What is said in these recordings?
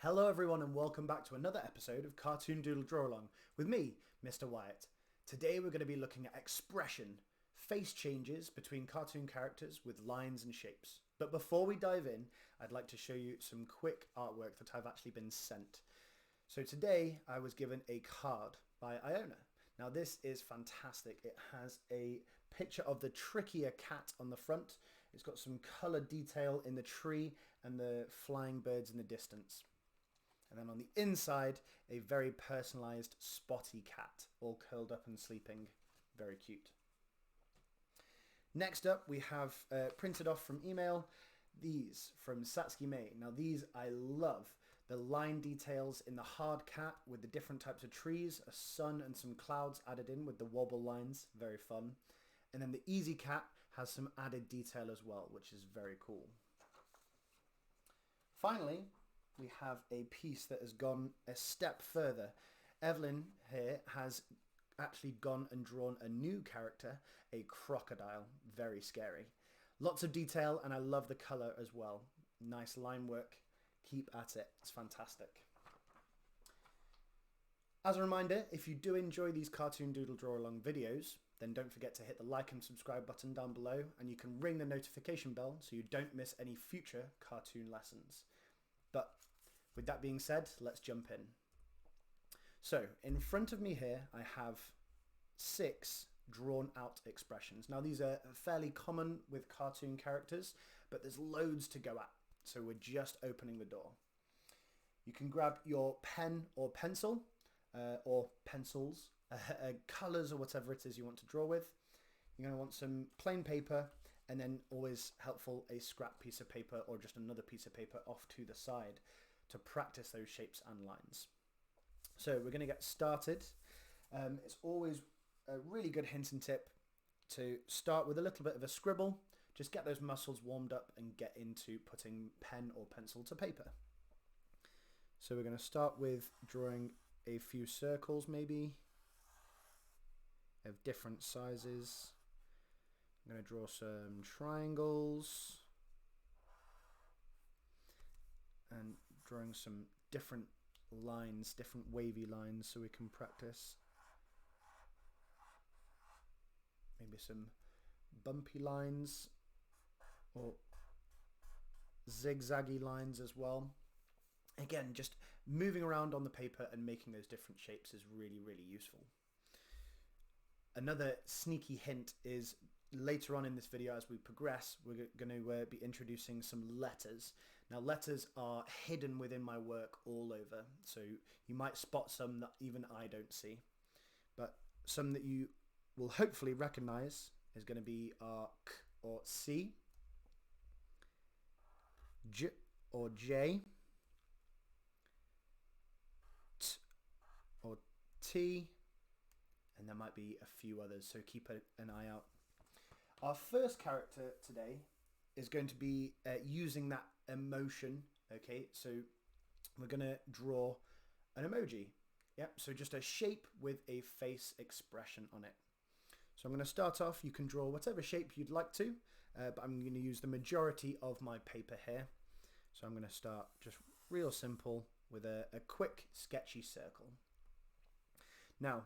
Hello everyone and welcome back to another episode of Cartoon Doodle Draw Along with me, Mr Wyatt. Today we're going to be looking at expression, face changes between cartoon characters with lines and shapes. But before we dive in, I'd like to show you some quick artwork that I've actually been sent. So today I was given a card by Iona. Now this is fantastic. It has a picture of the trickier cat on the front. It's got some colour detail in the tree and the flying birds in the distance. And then on the inside, a very personalised spotty cat, all curled up and sleeping. Very cute. Next up, we have printed off from email, these from Satsuki May. Now these I love. The line details in the hard cat with the different types of trees, a sun and some clouds added in with the wobble lines. Very fun. And then the easy cat has some added detail as well, which is very cool. Finally, we have a piece that has gone a step further. Evelyn here has actually gone and drawn a new character, a crocodile. Very scary. Lots of detail and I love the colour as well. Nice line work. Keep at it. It's fantastic. As a reminder, if you do enjoy these Cartoon Doodle Draw Along videos, then don't forget to hit the like and subscribe button down below, and you can ring the notification bell so you don't miss any future cartoon lessons. But with that being said, let's jump in. So in front of me here, I have 6 drawn out expressions. Now these are fairly common with cartoon characters, but there's loads to go at. So we're just opening the door. You can grab your pen or pencil, or pencils, colours or whatever it is you want to draw with. You're going to want some plain paper, and then always helpful a scrap piece of paper or just another piece of paper off to the side to practice those shapes and lines. So we're going to get started. It's always a really good hint and tip to start with a little bit of a scribble. Just get those muscles warmed up and get into putting pen or pencil to paper. So we're going to start with drawing a few circles maybe of different sizes. I'm going to draw some triangles and drawing some different lines, different wavy lines so we can practice. Maybe some bumpy lines or zigzaggy lines as well. Again, just moving around on the paper and making those different shapes is really, really useful. Another sneaky hint is later on in this video, as we progress, we're going to be introducing some letters. Now letters are hidden within my work all over, so you might spot some that even I don't see, but some that you will hopefully recognize is going to be our K or C, J or J, T or T, and there might be a few others, so keep an eye out. Our first character today is going to be using that emotion. Okay, so we're going to draw an emoji. Yep, so just a shape with a face expression on it. So I'm going to start off. You can draw whatever shape you'd like to, but I'm going to use the majority of my paper here. So I'm going to start just real simple with a quick sketchy circle. Now,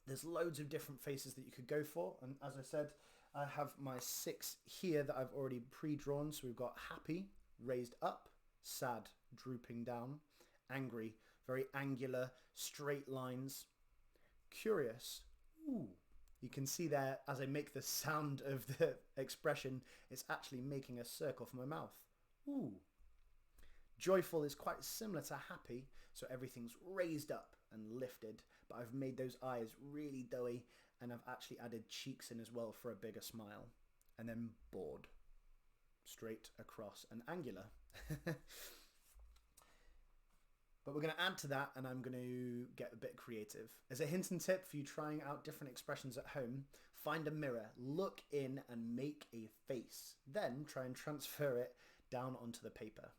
there's loads of different faces that you could go for, and as I said, I have my 6 here that I've already pre-drawn. So we've got happy, raised up, sad, drooping down, angry, very angular, straight lines, curious, ooh. You can see there as I make the sound of the expression, it's actually making a circle for my mouth, ooh. Joyful is quite similar to happy, so everything's raised up and lifted, but I've made those eyes really doughy and I've actually added cheeks in as well for a bigger smile. And then bored, straight across and angular. But we're going to add to that and I'm going to get a bit creative. As a hint and tip for you trying out different expressions at home, find a mirror, look in and make a face. Then try and transfer it down onto the paper.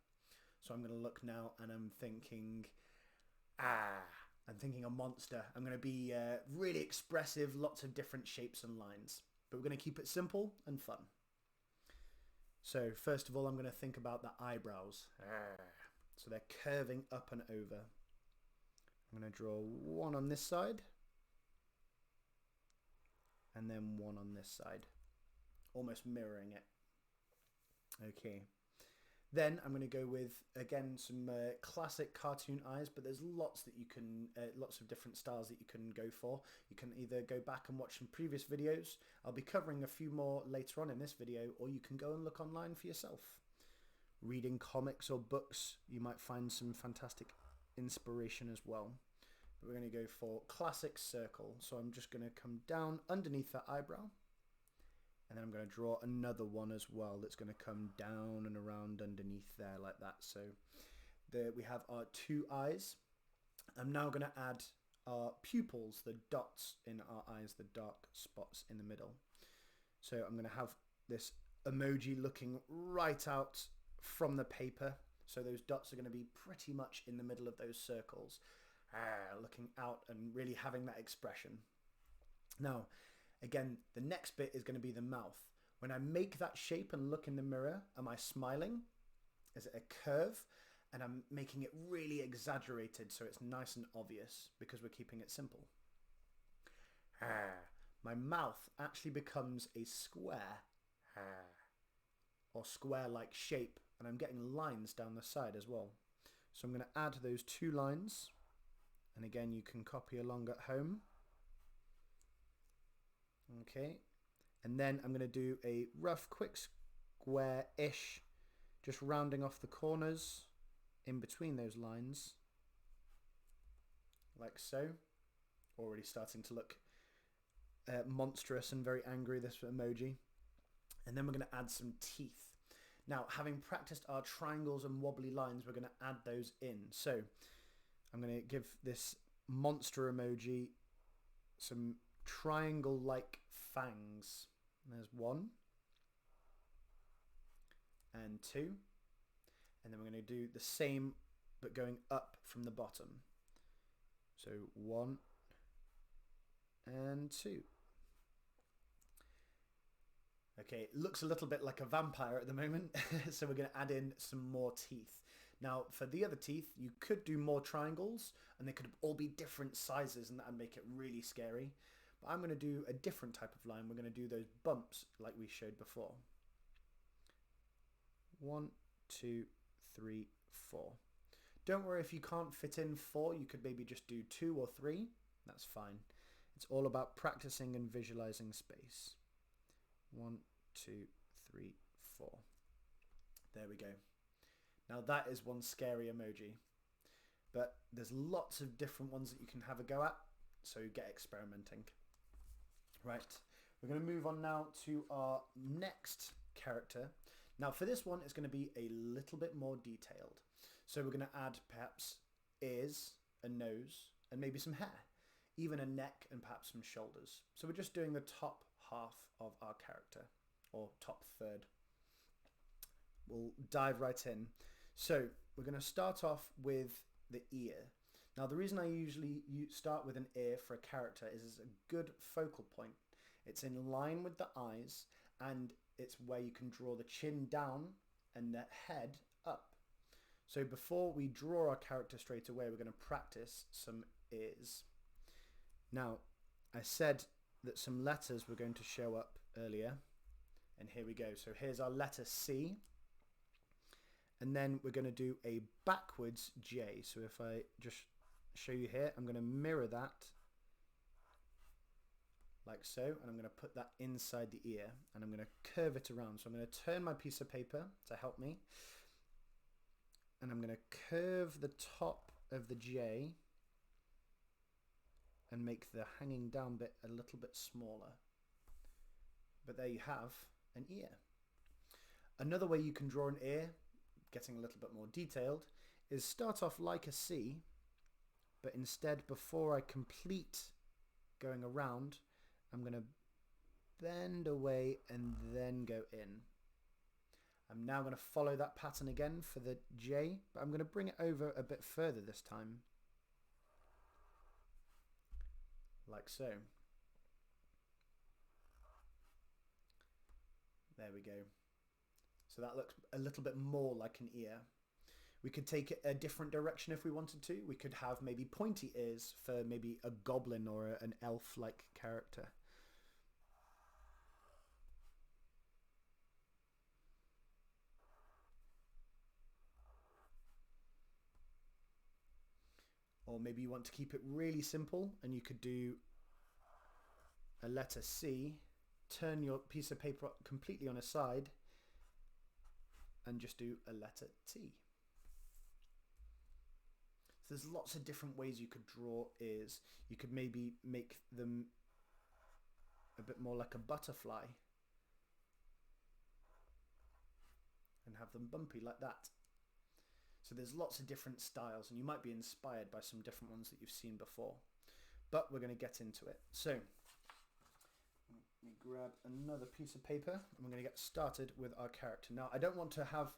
So I'm going to look now and I'm thinking, I'm thinking a monster. I'm going to be really expressive, lots of different shapes and lines. But we're going to keep it simple and fun. So first of all, I'm going to think about the eyebrows. So they're curving up and over. I'm going to draw one on this side and then one on this side, almost mirroring it. Okay. Then I'm going to go with, again, some classic cartoon eyes, but there's lots that you can, lots of different styles that you can go for. You can either go back and watch some previous videos. I'll be covering a few more later on in this video, or you can go and look online for yourself. Reading comics or books, you might find some fantastic inspiration as well. But we're going to go for classic circle. So I'm just going to come down underneath that eyebrow. And then I'm going to draw another one as well that's going to come down and around underneath there like that. So we have our two eyes. I'm now going to add our pupils, the dots in our eyes, the dark spots in the middle. So I'm going to have this emoji looking right out from the paper. So those dots are going to be pretty much in the middle of those circles, looking out and really having that expression. Now, again, the next bit is going to be the mouth. When I make that shape and look in the mirror, am I smiling? Is it a curve? And I'm making it really exaggerated so it's nice and obvious because we're keeping it simple. My mouth actually becomes a square or square-like shape, and I'm getting lines down the side as well. So I'm going to add those two lines, and again you can copy along at home. Okay, and then I'm going to do a rough quick square-ish, just rounding off the corners in between those lines, like so. Already starting to look monstrous and very angry, this emoji. And then we're going to add some teeth. Now, having practiced our triangles and wobbly lines, we're going to add those in. So I'm going to give this monster emoji some triangle-like fangs. There's one and two, and then we're going to do the same but going up from the bottom. So one and two. Okay, it looks a little bit like a vampire at the moment, so we're going to add in some more teeth. Now, for the other teeth, you could do more triangles, and they could all be different sizes, and that would make it really scary. But I'm going to do a different type of line. We're going to do those bumps like we showed before. 1, 2, 3, 4. Don't worry if you can't fit in 4, you could maybe just do 2 or 3. That's fine. It's all about practicing and visualizing space. 1, 2, 3, 4. There we go. Now that is one scary emoji. But there's lots of different ones that you can have a go at, so get experimenting. Right, we're going to move on now to our next character. Now for this one, it's going to be a little bit more detailed. So we're going to add perhaps ears, a nose, and maybe some hair. Even a neck and perhaps some shoulders. So we're just doing the top half of our character, or top third. We'll dive right in. So we're going to start off with the ear. Now the reason I usually start with an ear for a character is it's a good focal point. It's in line with the eyes, and it's where you can draw the chin down and the head up. So before we draw our character straight away, we're going to practice some ears. Now, I said that some letters were going to show up earlier, and here we go. So here's our letter C, and then we're going to do a backwards J. So if I just show you here, I'm going to mirror that like so, and I'm going to put that inside the ear, and I'm going to curve it around. So I'm going to turn my piece of paper to help me, and I'm going to curve the top of the J and make the hanging down bit a little bit smaller. But there you have an ear. Another way you can draw an ear, getting a little bit more detailed, is start off like a C, but instead before I complete going around, I'm going to bend away and then go in. I'm now going to follow that pattern again for the J, but I'm going to bring it over a bit further this time. Like so. There we go. So that looks a little bit more like an ear. We could take it a different direction if we wanted to. We could have maybe pointy ears for maybe a goblin or an elf-like character. Or maybe you want to keep it really simple and you could do a letter C, turn your piece of paper completely on a side and just do a letter T. So there's lots of different ways you could draw ears. You could maybe make them a bit more like a butterfly and have them bumpy like that. So there's lots of different styles and you might be inspired by some different ones that you've seen before. But we're going to get into it. So let me grab another piece of paper and we're going to get started with our character. Now I don't want to have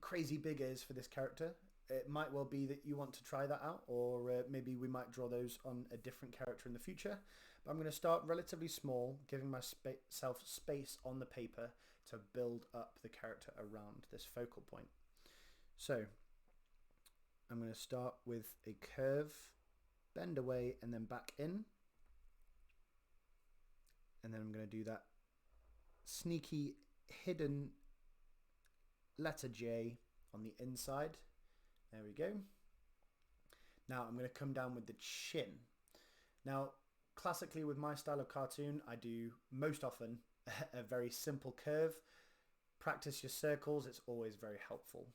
crazy big ears for this character. It might well be that you want to try that out, or maybe we might draw those on a different character in the future. But I'm going to start relatively small, giving myself space on the paper to build up the character around this focal point. So I'm going to start with a curve, bend away and then back in. And then I'm going to do that sneaky hidden letter J on the inside. There we go. Now I'm going to come down with the chin. Now, classically with my style of cartoon, I do most often a very simple curve. Practice your circles, it's always very helpful.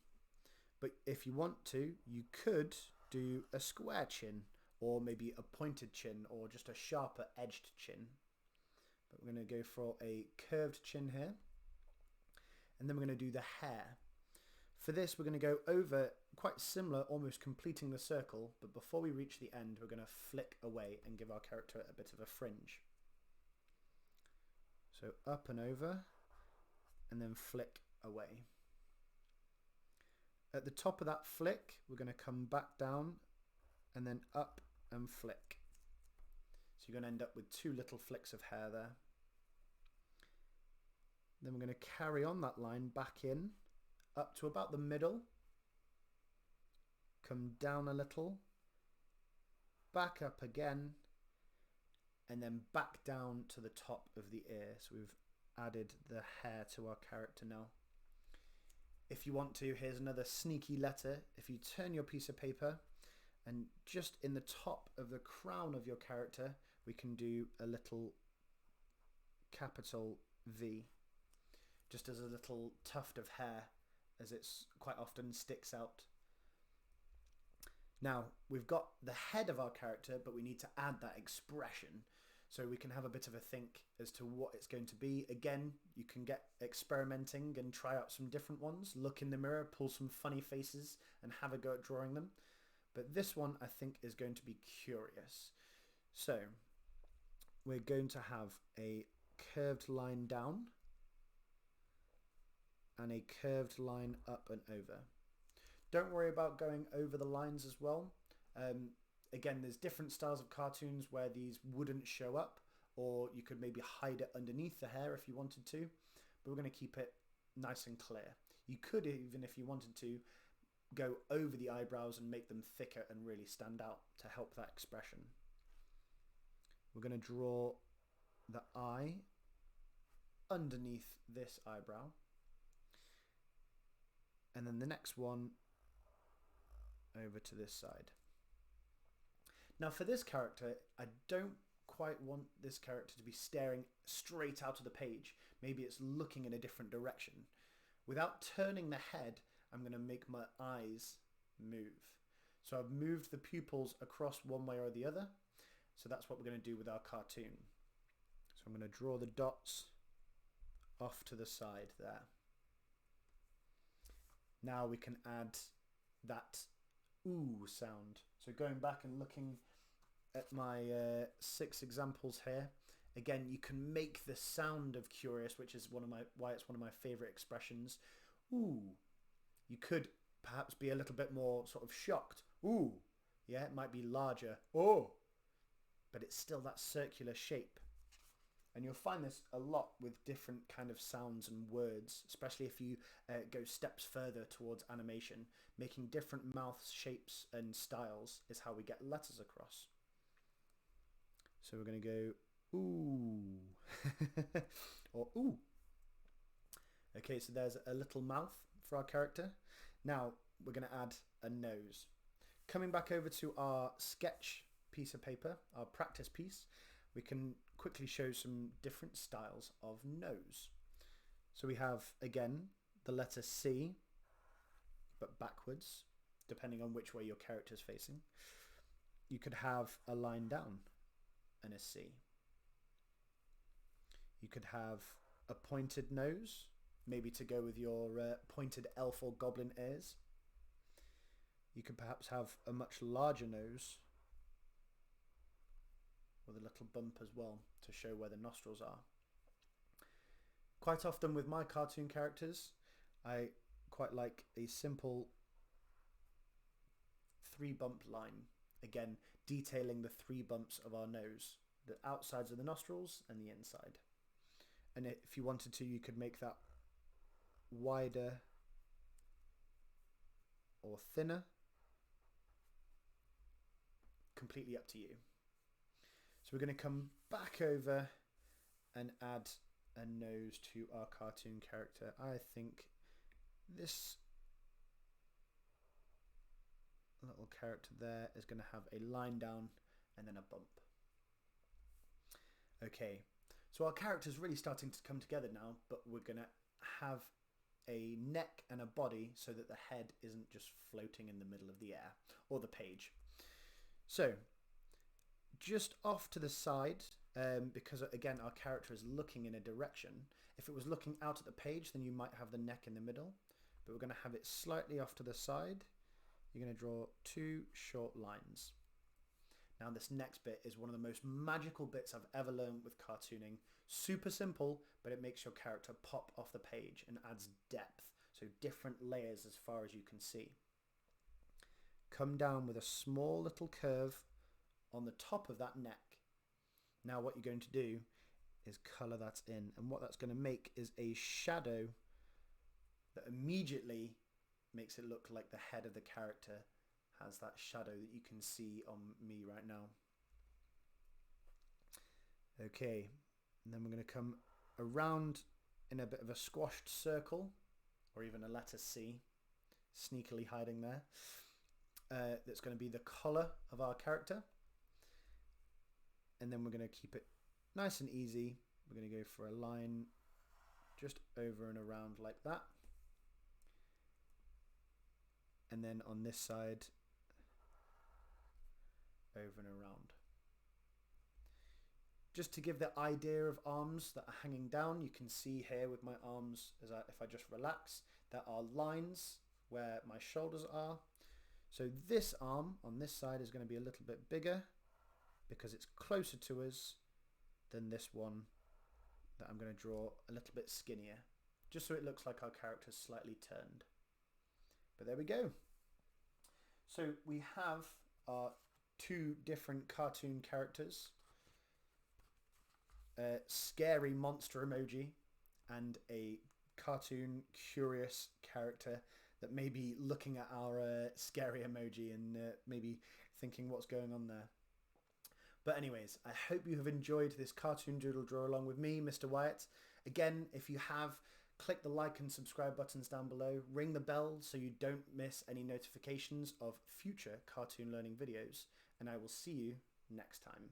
But if you want to, you could do a square chin, or maybe a pointed chin, or just a sharper edged chin. But we're going to go for a curved chin here. And then we're going to do the hair. For this, we're going to go over quite similar, almost completing the circle, but before we reach the end, we're going to flick away and give our character a bit of a fringe. So up and over, and then flick away. At the top of that flick, we're going to come back down, and then up and flick. So you're going to end up with two little flicks of hair there. Then we're going to carry on that line back in, up to about the middle, come down a little, back up again, and then back down to the top of the ear. So we've added the hair to our character now. If you want to, here's another sneaky letter. If you turn your piece of paper and just in the top of the crown of your character, we can do a little capital V, just as a little tuft of hair, as it's quite often sticks out. Now, we've got the head of our character, but we need to add that expression. So we can have a bit of a think as to what it's going to be. Again, you can get experimenting and try out some different ones. Look in the mirror, pull some funny faces and have a go at drawing them. But this one, I think, is going to be curious. So we're going to have a curved line down and a curved line up and over. Don't worry about going over the lines as well. Again, there's different styles of cartoons where these wouldn't show up, or you could maybe hide it underneath the hair if you wanted to, but we're going to keep it nice and clear. You could, even if you wanted to, go over the eyebrows and make them thicker and really stand out to help that expression. We're going to draw the eye underneath this eyebrow, and then the next one over to this side. Now for this character, I don't quite want this character to be staring straight out of the page. Maybe it's looking in a different direction. Without turning the head, I'm going to make my eyes move. So I've moved the pupils across one way or the other. So that's what we're going to do with our cartoon. So I'm going to draw the dots off to the side there. Now we can add that ooh sound. So going back and looking at my 6 examples here, again, you can make the sound of curious, which is why it's one of my favorite expressions. Ooh. You could perhaps be a little bit more sort of shocked. Ooh. Yeah, it might be larger. Oh. But it's still that circular shape. And you'll find this a lot with different kind of sounds and words, especially if you go steps further towards animation. Making different mouth shapes and styles is how we get letters across. So we're going to go ooh or ooh. Okay, so there's a little mouth for our character. Now we're going to add a nose. Coming back over to our sketch piece of paper, our practice piece, we can quickly show some different styles of nose. So we have, again, the letter C, but backwards, depending on which way your character is facing. You could have a line down and a C. You could have a pointed nose, maybe to go with your pointed elf or goblin ears. You could perhaps have a much larger nose with a little bump as well to show where the nostrils are. Quite often with my cartoon characters, I quite like a simple 3-bump line. Again, detailing the 3 bumps of our nose, the outsides of the nostrils and the inside. And if you wanted to, you could make that wider or thinner. Completely up to you. So we're going to come back over and add a nose to our cartoon character. I think this little character there is going to have a line down and then a bump. Okay, so our character's really starting to come together now, but we're going to have a neck and a body so that the head isn't just floating in the middle of the air or the page. So just off to the side, because again our character is looking in a direction. If it was looking out at the page, then you might have the neck in the middle, but we're going to have it slightly off to the side. You're going to draw 2 short lines. Now this next bit is one of the most magical bits I've ever learned with cartooning. Super simple, but it makes your character pop off the page and adds depth, so different layers as far as you can see. Come down with a small little curve on the top of that neck. Now what you're going to do is colour that in, and what that's going to make is a shadow that immediately makes it look like the head of the character has that shadow that you can see on me right now. Okay, and then we're going to come around in a bit of a squashed circle, or even a letter C, sneakily hiding there. That's going to be the collar of our character. And then we're going to keep it nice and easy. We're going to go for a line just over and around like that. And then on this side, over and around. Just to give the idea of arms that are hanging down, you can see here with my arms, if I just relax, there are lines where my shoulders are. So this arm on this side is going to be a little bit bigger because it's closer to us than this one that I'm going to draw a little bit skinnier, just so it looks like our character's slightly turned. But there we go. So we have our 2 different cartoon characters, a scary monster emoji and a cartoon curious character that may be looking at our scary emoji and maybe thinking what's going on there. But anyways, I hope you have enjoyed this cartoon doodle draw along with me, Mr Wyatt. Again, if you have, click the like and subscribe buttons down below. Ring the bell so you don't miss any notifications of future cartoon learning videos. And I will see you next time.